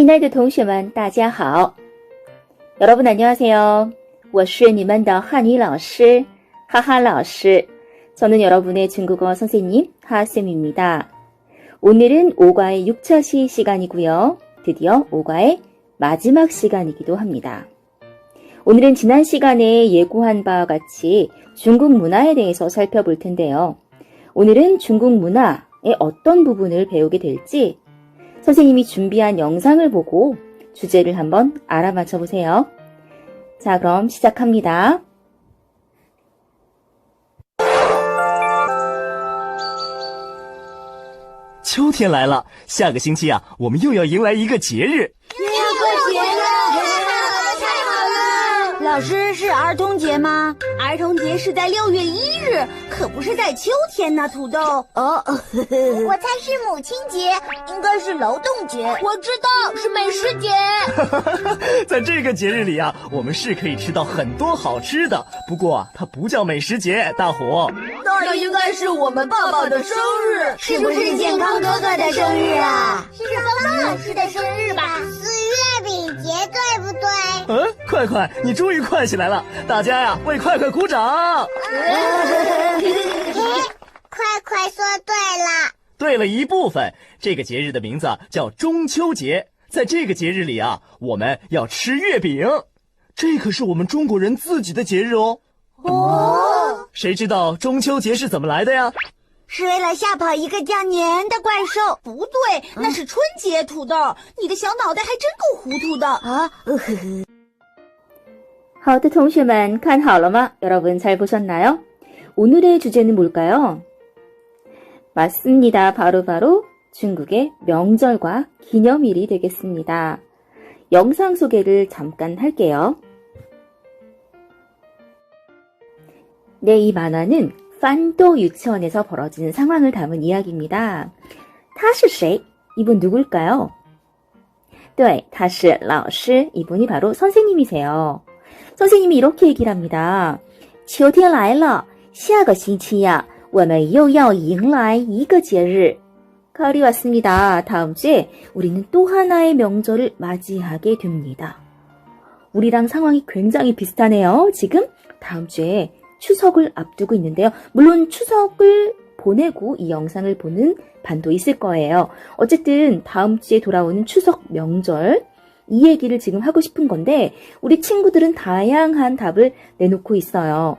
亲爱的同学们，大家好。여러분 안녕하세요. 我是你们的汉语老师 하하老师. 저는 여러분의 중국어 선생님 하쌤입니다. 오늘은 5과의 6차시 시간이고요. 드디어 5과의 마지막 시간이기도 합니다. 오늘은 지난 시간에 예고한 바와 같이 중국 문화에 대해서 살펴볼 텐데요. 오늘은 중국 문화의 어떤 부분을 배우게 될지 선생님이 준비한 영상을 보고 주제를 한번 알아맞혀 보세요. 자, 그럼 시작합니다. 秋天来了，下个星期啊，我们又要迎来一个节日。过节了，太好了！老师，是儿童节吗？儿童节是在6月1日，可不是在秋天呢，土豆。哦，我猜是母亲节，应该是劳动节。我知道是美食节。在这个节日里啊，我们是可以吃到很多好吃的，不过啊，它不叫美食节，大伙。那应该是我们爸爸的生日，是不是健康哥哥的生日啊？是方老师的生日吧？是月饼节，对不对？快快，你终于快起来了！大家呀，为快快鼓掌！快快说对了，对了一部分。这个节日的名字叫中秋节，在这个节日里啊，我们要吃月饼，这可是我们中国人自己的节日哦。谁知道中秋节是怎么来的呀？是为了吓跑一个叫年的怪兽。不对，那是春节，土豆。你的小脑袋还真够糊涂的啊！好的，同学们看好了吗？ 여러분 잘 보셨나요? 오늘의 주제는 뭘까요? 맞습니다. 바로 중국의 명절과 기념일이 되겠습니다. 영상 소개를 잠깐 할게요. 네, 이 만화는 판도 유치원에서 벌어지는 상황을 담은 이야기입니다. 他是谁? 이분 누굴까요? 对,他是老师. 이분이 바로 선생님이세요. 선생님이 이렇게 얘기를 합니다. 秋天来了,下个星期呀,我们又要迎来一个节日. 가을이 왔습니다. 다음 주에 우리는 또 하나의 명절을 맞이하게 됩니다. 우리랑 상황이 굉장히 비슷하네요. 지금 다음 주에 추석을 앞두고 있는데요. 물론 추석을 보내고 이 영상을 보는 반도 있을 거예요. 어쨌든 다음 주에 돌아오는 추석 명절 이 얘기를 지금 하고 싶은 건데 우리 친구들은 다양한 답을 내놓고 있어요.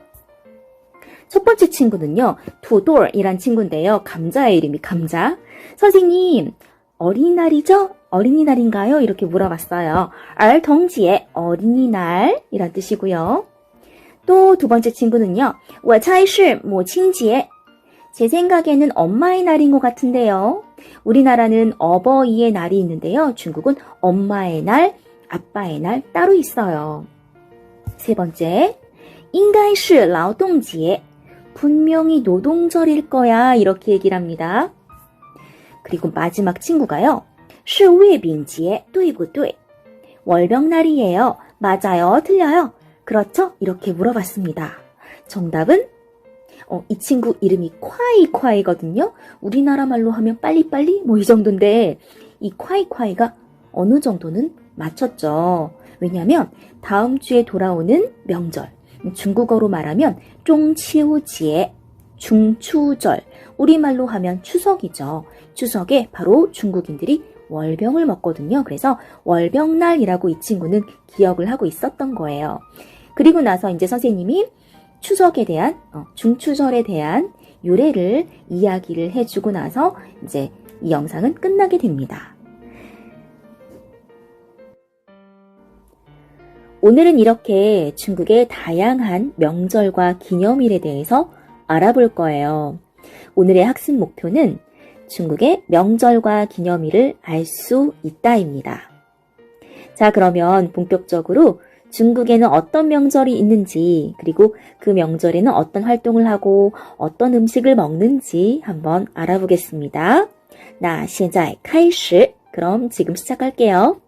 첫 번째 친구는요. 투돌이란 친구인데요. 감자의 이름이 감자. 선생님, 어린이날이죠? 어린이날인가요? 이렇게 물어봤어요.儿童节, 어린이날이란 뜻이고요. 또 두 번째 친구는요. 我猜是母亲节. 제 생각에는 엄마의 날인 것 같은데요. 우리나라는 어버이의 날이 있는데요. 중국은 엄마의 날, 아빠의 날 따로 있어요. 세 번째, 应该是劳动节. 분명히 노동절일 거야. 이렇게 얘기를 합니다. 그리고 마지막 친구가요. 是月饼节,对不对? 월병날이에요. 맞아요. 틀려요? 그렇죠? 이렇게 물어봤습니다. 정답은 이 친구 이름이 콰이콰이거든요. 우리나라 말로 하면 빨리빨리 뭐 이 정도인데 이 콰이콰이가 어느 정도는 맞췄죠. 왜냐하면 다음 주에 돌아오는 명절, 중국어로 말하면 중치우지에, 중추절, 우리말로 하면 추석이죠. 추석에 바로 중국인들이 월병을 먹거든요. 그래서 월병날이라고 이 친구는 기억을 하고 있었던 거예요. 그리고 나서 이제 선생님이 추석에 대한, 중추절에 대한 유래를 이야기를 해주고 나서 이제 이 영상은 끝나게 됩니다. 오늘은 이렇게 중국의 다양한 명절과 기념일에 대해서 알아볼 거예요. 오늘의 학습 목표는 중국의 명절과 기념일을 알 수 있다입니다. 자, 그러면 본격적으로 중국에는 어떤 명절이 있는지, 그리고 그 명절에는 어떤 활동을 하고 어떤 음식을 먹는지 한번 알아보겠습니다. 那现在开始. 그럼 지금 시작할게요.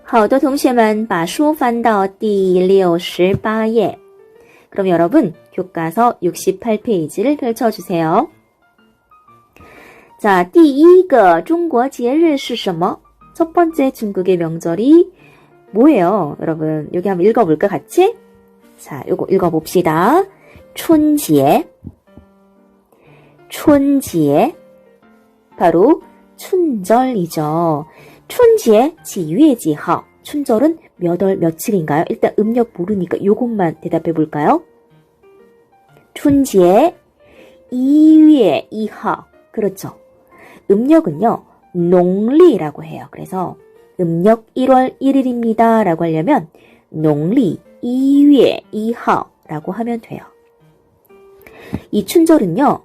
好的同学们把书翻到第68页. 그럼 여러분 교과서 68페이지를 펼쳐주세요. 자, 第一个中国节日是什么? 첫 번째 중국의 명절이 뭐예요? 여러분, 여기 한번 읽어볼까, 같이? 자, 요거 읽어봅시다. 춘지에, 춘지에, 바로 춘절이죠. 춘지에 지유의几号? 춘절은 몇 월 며칠인가요? 일단 음력 모르니까 요것만 대답해 볼까요? 춘지에 2月 2号. 그렇죠. 음력은요, 농리라고 해요. 그래서 음력 1월 1일입니다 라고 하려면 농리 2月 2号라고 하면 돼요. 이 춘절은요,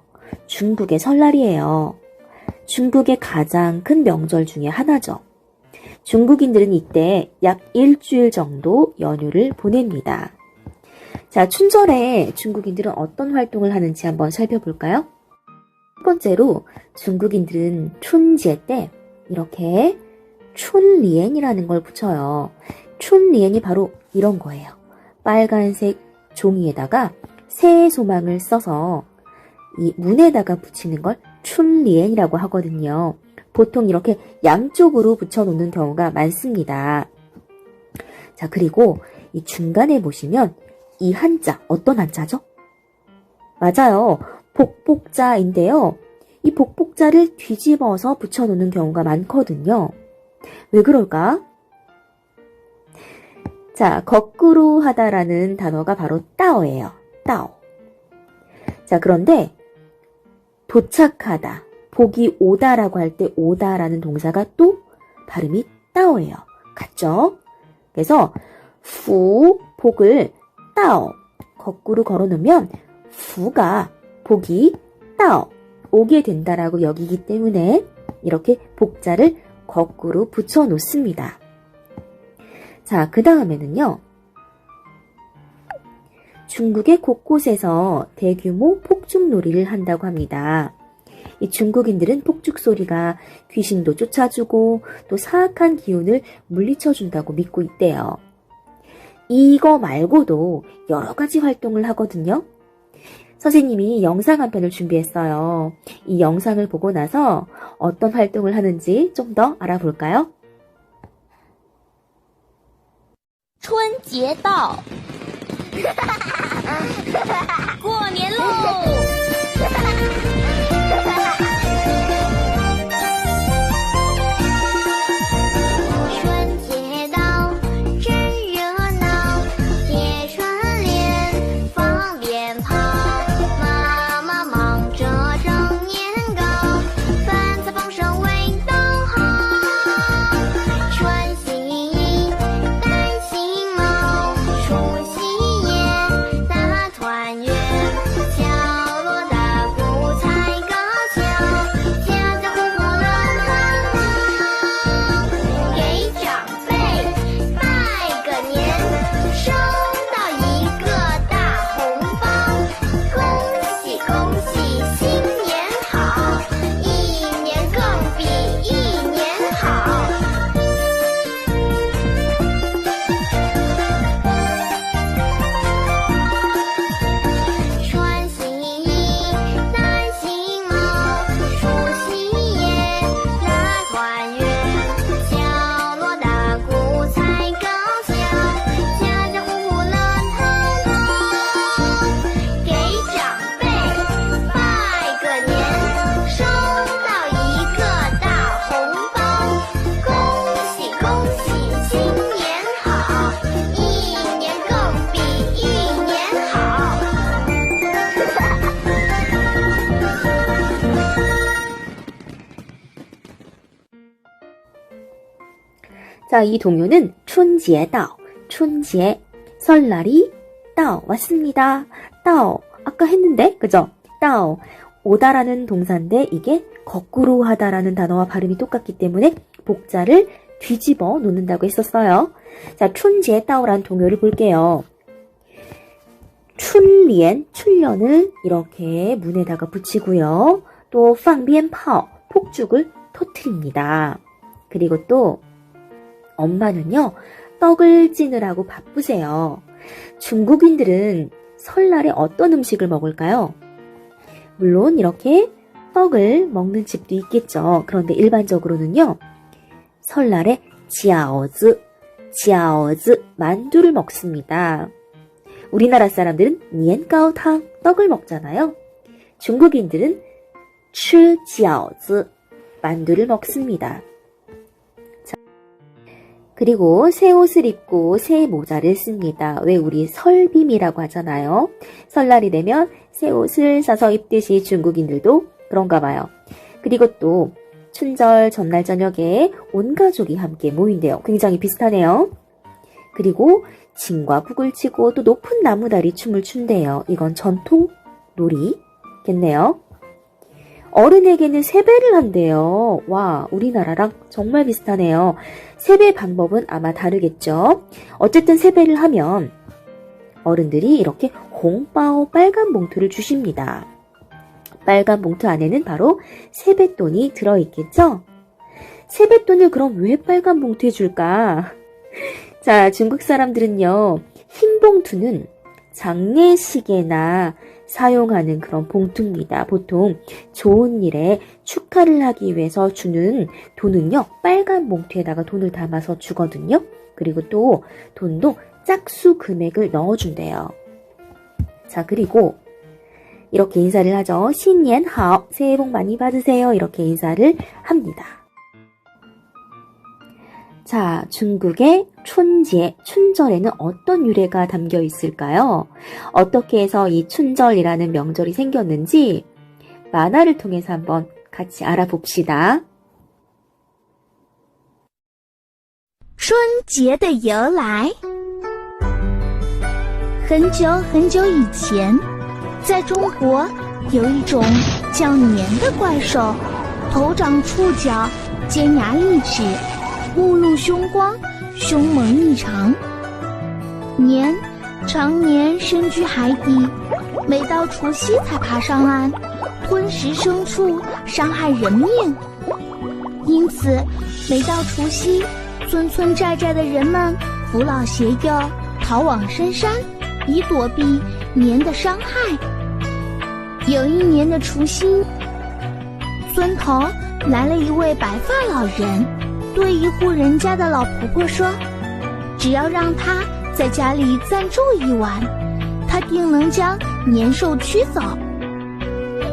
중국의 설날이에요. 중국의 가장 큰 명절 중에 하나죠. 중국인들은 이때 약 일주일 정도 연휴를 보냅니다. 자, 춘절에 중국인들은 어떤 활동을 하는지 한번 살펴볼까요? 첫 번째로 중국인들은 춘제 때 이렇게 춘리엔이라는 걸 붙여요. 춘리엔이 바로 이런 거예요. 빨간색 종이에다가 새해 소망을 써서 이 문에다가 붙이는 걸 춘리엔이라고 하거든요. 보통 이렇게 양쪽으로 붙여놓는 경우가 많습니다. 자, 그리고 이 중간에 보시면 이 한자, 어떤 한자죠? 맞아요. 복복자인데요. 이 복복자를 뒤집어서 붙여놓는 경우가 많거든요. 왜 그럴까? 자, 거꾸로 하다라는 단어가 바로 따오예요. 따오. 자, 그런데 도착하다, 복이 오다라고 할 때 오다라는 동사가 또 발음이 따오예요. 같죠? 그래서 푸, 복을 따오, 거꾸로 걸어놓으면 푸가 복이 따오, 오게 된다라고 여기기 때문에 이렇게 복자를 거꾸로 붙여 놓습니다. 자, 그 다음에는요, 중국의 곳곳에서 대규모 폭죽놀이를 한다고 합니다. 이 중국인들은 폭죽 소리가 귀신도 쫓아주고 또 사악한 기운을 물리쳐준다고 믿고 있대요. 이거 말고도 여러 가지 활동을 하거든요. 선생님이 영상 한 편을 준비했어요. 이 영상을 보고 나서 어떤 활동을 하는지 좀 더 알아볼까요? 春节到，过年喽！春节到，真热闹，贴春联，放鞭炮，妈妈忙着蒸年糕，饭菜丰盛味道好。穿新衣，戴新帽，除夕夜大团圆，敲锣打鼓才高兴，家家户户乐腾腾，给长辈拜个年，收到一个大红包，恭喜恭喜新年好，一年更比一年好。穿新衣，戴新帽，除夕夜大团圆，敲锣打鼓才高兴，家家户户乐腾腾，给长辈拜个年，收到一个大红包，恭喜恭喜新年好，一年更比一年好。 자, 이 동요는 춘지에 따오, 춘지에 설날이 따오 왔습니다. 따오 아까 했는데 그죠? 따오 오다라는 동사인데 이게 거꾸로 하다라는 단어와 발음이 똑같기 때문에 복자를 뒤집어 놓는다고 했었어요. 자, 춘지에 따오라는 동요를 볼게요. 춘리엔 춘련을 이렇게 문에다가 붙이고요. 또 팡비엔파오 폭죽을 터트립니다. 그리고 또 엄마는요, 떡을 찌느라고 바쁘세요. 중국인들은 설날에 어떤 음식을 먹을까요? 물론 이렇게 떡을 먹는 집도 있겠죠. 그런데 일반적으로는요. 설날에 지아오즈, 만두를 먹습니다. 우리나라 사람들은 니엔가오탕, 떡을 먹잖아요. 중국인들은 吃饺子, 만두를 먹습니다. 자, 그리고 새 옷을 입고 새 모자를 씁니다. 왜 우리 설빔이라고 하잖아요. 설날이 되면 새 옷을 사서 입듯이 중국인들도 그런가 봐요. 그리고 또 춘절 전날 저녁에 온 가족이 함께 모인대요. 굉장히 비슷하네요. 그리고 진과 북을 치고 또 높은 나무다리 춤을 춘대요. 이건 전통 놀이겠네요. 어른에게는 세배를 한대요. 와, 우리나라랑 정말 비슷하네요. 세배 방법은 아마 다르겠죠. 어쨌든 세배를 하면 어른들이 이렇게 홍바오 빨간 봉투를 주십니다. 빨간 봉투 안에는 바로 세뱃돈이 들어있겠죠? 세뱃돈을 그럼 왜 빨간 봉투에 줄까? 자, 중국 사람들은요, 흰 봉투는 장례식에나 사용하는 그런 봉투입니다. 보통 좋은 일에 축하를 하기 위해서 주는 돈은요, 빨간 봉투에다가 돈을 담아서 주거든요. 그리고 또 돈도 짝수 금액을 넣어준대요. 자, 그리고 이렇게 인사를 하죠. 신년好, 새해 복 많이 받으세요. 이렇게 인사를 합니다. 자, 중국의 춘제, 춘절에는 어떤 유래가 담겨 있을까요? 어떻게 해서 이 춘절이라는 명절이 생겼는지 만화를 통해서 한번 같이 알아봅시다. 春节的由来。很久很久以前，在中国有一种叫年的怪兽，头长触角，尖牙利齿，目露凶光，凶猛异常。年常年深居海底，每到除夕才爬上岸，吞食牲畜，伤害人命。因此，每到除夕，村村寨寨的人们扶老携幼，逃往深山，以躲避年的伤害。有一年的除夕，村头来了一位白发老人，对一户人家的老婆婆说，只要让她在家里暂住一晚，她定能将年兽驱走。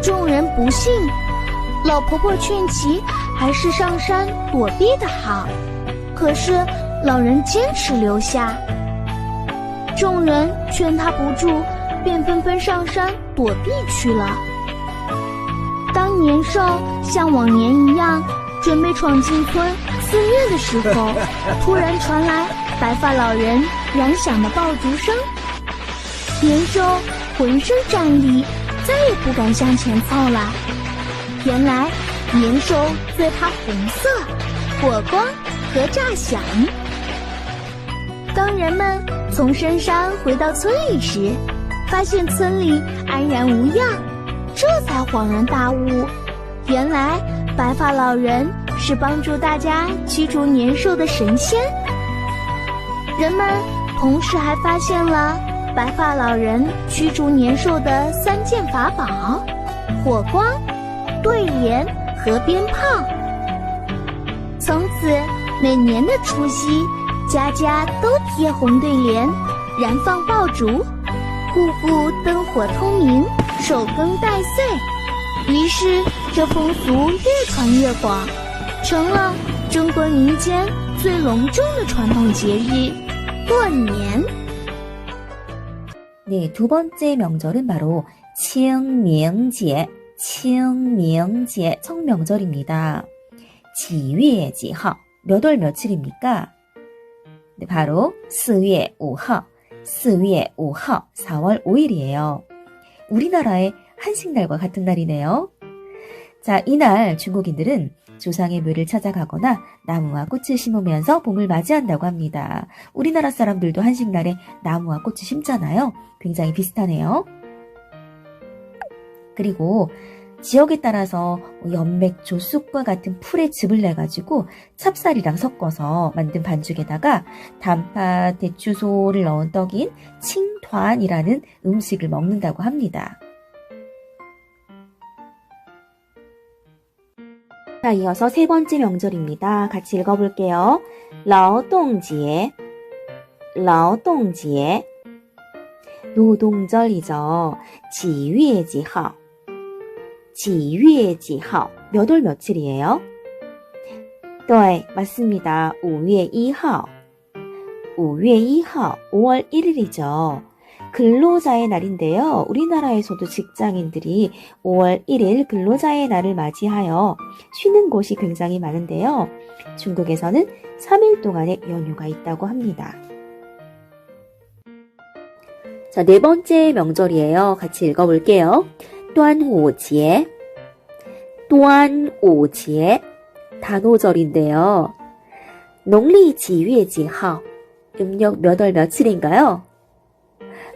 众人不信，老婆婆劝其还是上山躲避的好，可是老人坚持留下。众人劝他不住，便纷纷上山躲避去了。当年兽像往年一样准备闯进村肆虐的时候，突然传来白发老人燃响的爆竹声。年兽浑身战栗，再也不敢向前凑了。原来年兽最怕红色、火光和炸响。当人们从深山回到村里时，发现村里安然无恙，这才恍然大悟，原来白发老人是帮助大家驱逐年兽的神仙。人们同时还发现了白发老人驱逐年兽的3件法宝：火光、对联和鞭炮。从此每年的除夕，家家都贴红对联，燃放爆竹，户户灯火通明，守更待岁。于是这风俗越传越广，成了中国民间最隆重的传统节日——过年。 네, 두 번째 명절은 바로 칭밍제, 청명절입니다. 几月几号, 몇 월 며칠입니까? 네, 바로 4월 5일, 4월 5일이에요. 우리나라의 한식날과 같은 날이네요. 자, 이날 중국인들은 조상의 묘를 찾아가거나 나무와 꽃을 심으면서 봄을 맞이한다고 합니다. 우리나라 사람들도 한식날에 나무와 꽃을 심잖아요. 굉장히 비슷하네요. 그리고 지역에 따라서 연맥조, 쑥과 같은 풀의 즙을 내가지고 찹쌀이랑 섞어서 만든 반죽에다가 단팥, 대추소를 넣은 떡인 칭团이라는 음식을 먹는다고 합니다. 자, 이어서 세 번째 명절입니다. 같이 읽어볼게요. 劳动节, 劳动节. 노동절이죠. 几月几号, 几月几号. 몇 월 며칠이에요? 네, 맞습니다. 5月1号. 5月1号, 5월 1일이죠. 근로자의 날인데요. 우리나라에서도 직장인들이 5월 1일 근로자의 날을 맞이하여 쉬는 곳이 굉장히 많은데요. 중국에서는 3일 동안의 연휴가 있다고 합니다. 자, 네 번째 명절이에요. 같이 읽어볼게요. 端午节, 端午节, 단오절인데요. 농历 几月几号, 음력 몇 월 며칠인가요?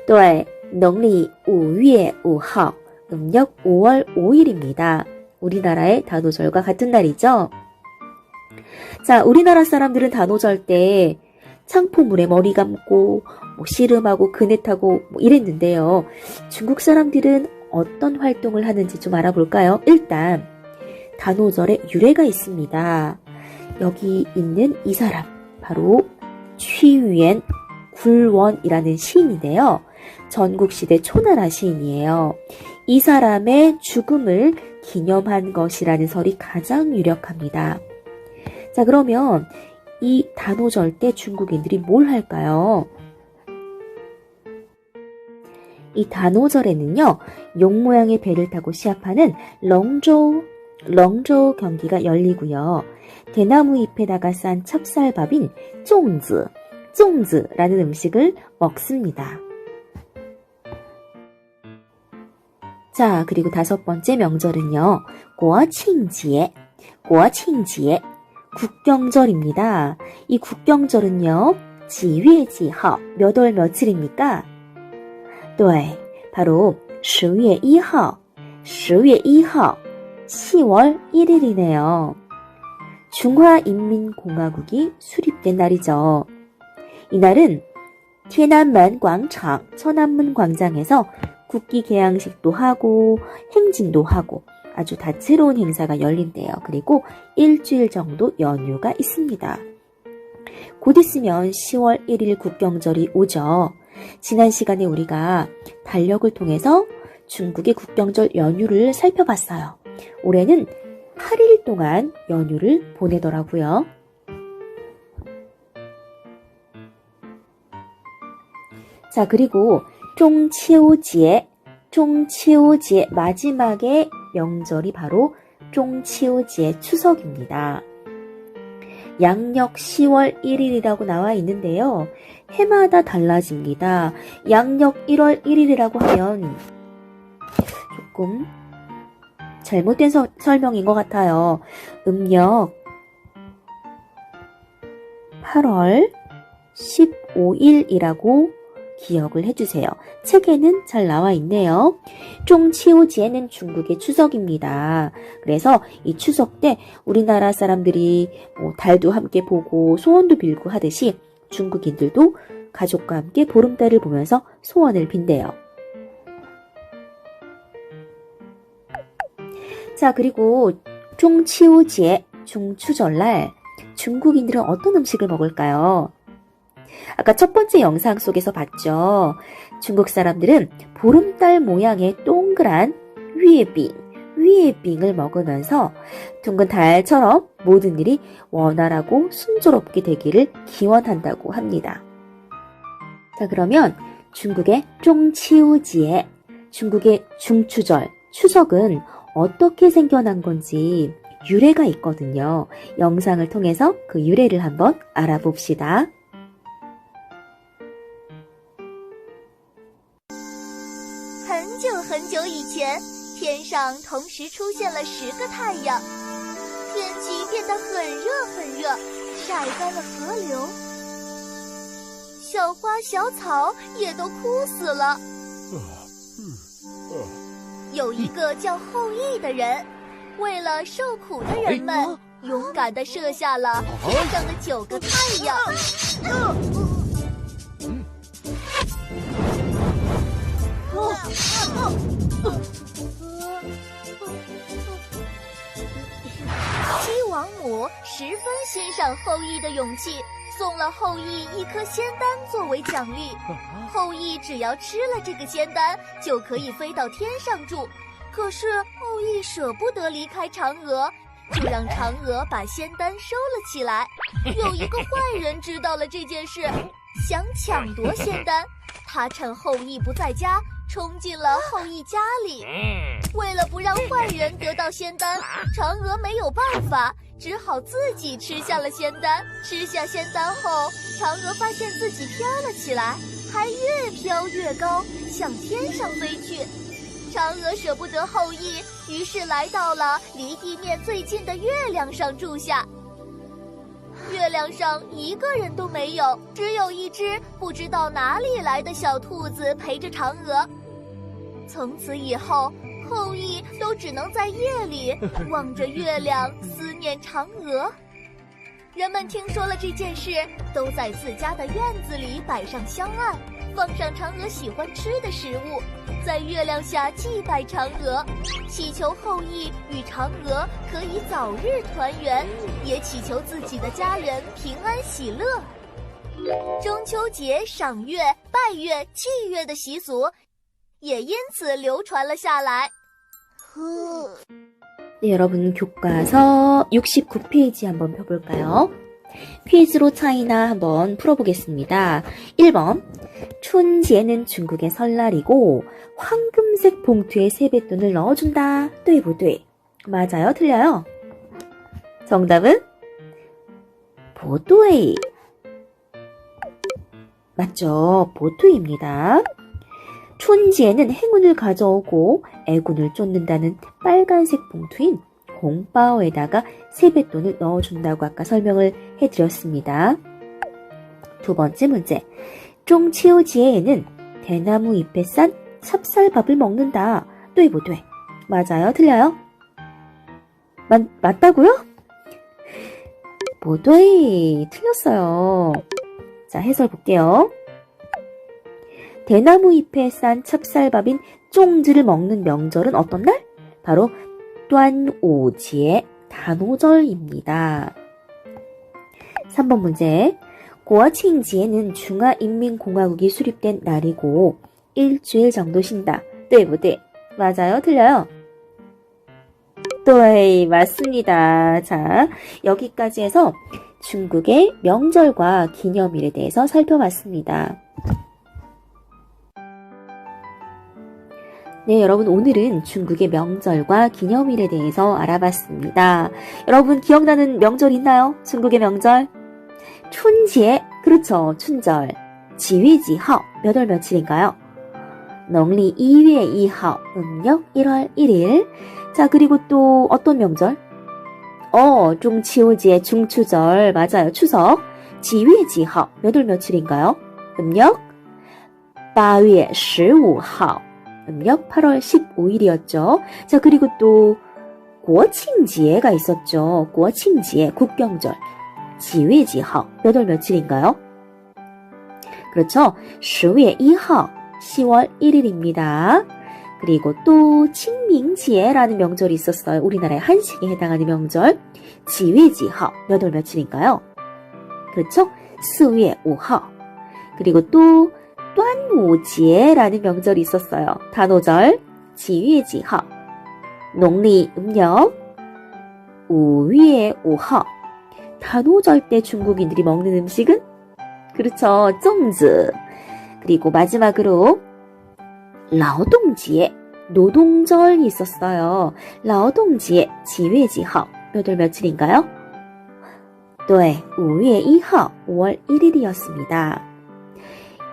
네, 농历 5月5号, 음력 5월 5일입니다. 우리나라의 단오절과 같은 날이죠. 자, 우리나라 사람들은 단오절 때 창포물에 머리 감고 씨름하고 그네타고 이랬는데요. 중국 사람들은 어떤 활동을 하는지 좀 알아볼까요? 일단 단오절에 유래가 있습니다. 여기 있는 이 사람, 바로 취유엔 굴원이라는 시인인데요. 전국시대 초나라 시인이에요. 이 사람의 죽음을 기념한 것이라는 설이 가장 유력합니다. 자, 그러면 이 단오절 때 중국인들이 뭘 할까요? 이 단오절에는요, 용 모양의 배를 타고 시합하는 렁저우 경기가 열리고요. 대나무 잎에다가 싼 찹쌀밥인 쫑즈라는 음식을 먹습니다. 자, 그리고 다섯 번째 명절은요, 国庆节, 국경절입니다. 이 국경절은요, 几月几号, 몇 월 며칠입니까? 네, 바로 10月1号, 10월 1일이네요. 중화인민공화국이 수립된 날이죠. 이날은天安门广场, 천안문 광장에서 국기 개양식도 하고 행진도 하고 아주 다채로운 행사가 열린대요. 그리고 일주일 정도 연휴가 있습니다. 곧 있으면 10월 1일 국경절이 오죠. 지난 시간에 우리가 달력을 통해서 중국의 국경절 연휴를 살펴봤어요. 올해는 8일 동안 연휴를 보내더라고요. 자, 그리고 중치우지에 마지막의 명절이 바로 중치우지에 추석입니다. 양력 10월 1일이라고 나와 있는데요. 해마다 달라집니다. 양력 1월 1일이라고 하면 조금 잘못된 설명인 것 같아요. 음력 8월 15일이라고 기억을 해주세요. 책에는 잘 나와 있네요. 중치우지에는 중국의 추석입니다. 그래서 이 추석 때 우리나라 사람들이 달도 함께 보고 소원도 빌고 하듯이 중국인들도 가족과 함께 보름달을 보면서 소원을 빈대요. 자, 그리고 중치우지에, 중추절날 중국인들은 어떤 음식을 먹을까요? 아까 첫 번째 영상 속에서 봤죠. 중국 사람들은 보름달 모양의 동그란 위에빙을 먹으면서 둥근 달처럼 모든 일이 원활하고 순조롭게 되기를 기원한다고 합니다. 자, 그러면 중국의 중치우지에, 중국의 중추절, 추석은 어떻게 생겨난 건지 유래가 있거든요. 영상을 통해서 그 유래를 한번 알아봅시다. 很久以前，天上同时出现了10个太阳，天气变得很热，晒干了河流，小花小草也都枯死了。有一个叫后羿的人，为了受苦的人们，勇敢地射下了天上的9个太阳。十分欣赏后羿的勇气，送了后羿一颗仙丹作为奖励。后羿只要吃了这个仙丹，就可以飞到天上住。可是后羿舍不得离开嫦娥，就让嫦娥把仙丹收了起来。有一个坏人知道了这件事，想抢夺仙丹，他趁后羿不在家，冲进了后羿家里。为了不让坏人得到仙丹，嫦娥没有办法，只好自己吃下了仙丹。吃下仙丹后，嫦娥发现自己飘了起来，还越飘越高，向天上飞去。嫦娥舍不得后羿，于是来到了离地面最近的月亮上住下。月亮上一个人都没有，只有一只不知道哪里来的小兔子陪着嫦娥。从此以后，后羿都只能在夜里望着月亮思念嫦娥。人们听说了这件事，都在自家的院子里摆上香案，放上嫦娥喜欢吃的食物，在月亮下祭拜嫦娥，祈求后羿与嫦娥可以早日团圆，也祈求自己的家人平安喜乐。中秋节赏月、拜月、祭月的习俗也因此流传了下来。 네, 여러분 교과서 69페이지 한번 펴볼까요? 퀴즈로 차이나 한번 풀어보겠습니다. 1번 춘제는 중국의 설날이고 황금색 봉투에 세뱃돈을 넣어준다. 对不对? 맞아요? 틀려요? 정답은 不对. 맞죠? 不对입니다. 춘지에는 행운을 가져오고 애군을 쫓는다는 빨간색 봉투인 공바오에다가 세뱃돈을 넣어준다고 아까 설명을 해드렸습니다. 두 번째 문제. 중치오지에는 대나무 잎에 싼 찹쌀밥을 먹는다. 对不对? 맞아요? 틀려요? 맞다고요? 不对. 틀렸어요. 자, 해설 볼게요. 대나무 잎에 싼 찹쌀밥인 쫑즈를 먹는 명절은 어떤 날? 바로端午节 단오절입니다. 3번 문제. 고아칭지에는 중화인민공화국이 수립된 날이고 일주일 정도 쉰다. 对不对? 맞아요? 틀려요? 네, 맞습니다. 자, 여기까지 해서 중국의 명절과 기념일에 대해서 살펴봤습니다. 네, 여러분 오늘은 중국의 명절과 기념일에 대해서 알아봤습니다. 여러분 기억나는 명절 있나요? 중국의 명절? 춘제, 그렇죠, 춘절. 지위지하오, 몇 월 며칠인가요? 농历 2월 2일, 음력 1월 1일. 자, 그리고 또 어떤 명절? 중치오제, 중추절, 맞아요, 추석. 지위지하오, 몇 월 며칠인가요? 음력 8월 15일. 음력 8월 15일이었죠. 자, 그리고 또 고칭지에가 있었죠. 고칭지에, 국경절. 지위지하오, 몇 월 며칠인가요? 그렇죠. 10월 1일, 10월 1일입니다. 그리고 또 칭밍지에라는 명절이 있었어요. 우리나라의 한식에 해당하는 명절. 지위지하오, 몇 월 며칠인가요? 그렇죠. 4월 5일. 그리고 또端午节라는 명절이 있었어요. 단오절, 지위지하오. 농历음력 5월 5일. 단오절 때 중국인들이 먹는 음식은? 그렇죠, 粽子. 그리고 마지막으로 라오동지에, 노동절이 있었어요. 라오동지에, 지위지하오. 몇 월 며칠인가요? 네, 5월 2일, 5월 1일이었습니다.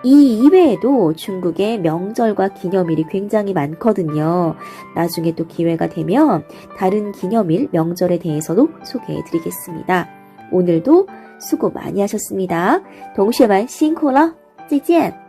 이 이외에도 중국의 명절과 기념일이 굉장히 많거든요. 나중에 또 기회가 되면 다른 기념일, 명절에 대해서도 소개해드리겠습니다. 오늘도 수고 많이 하셨습니다. 동시에만辛苦了，再见。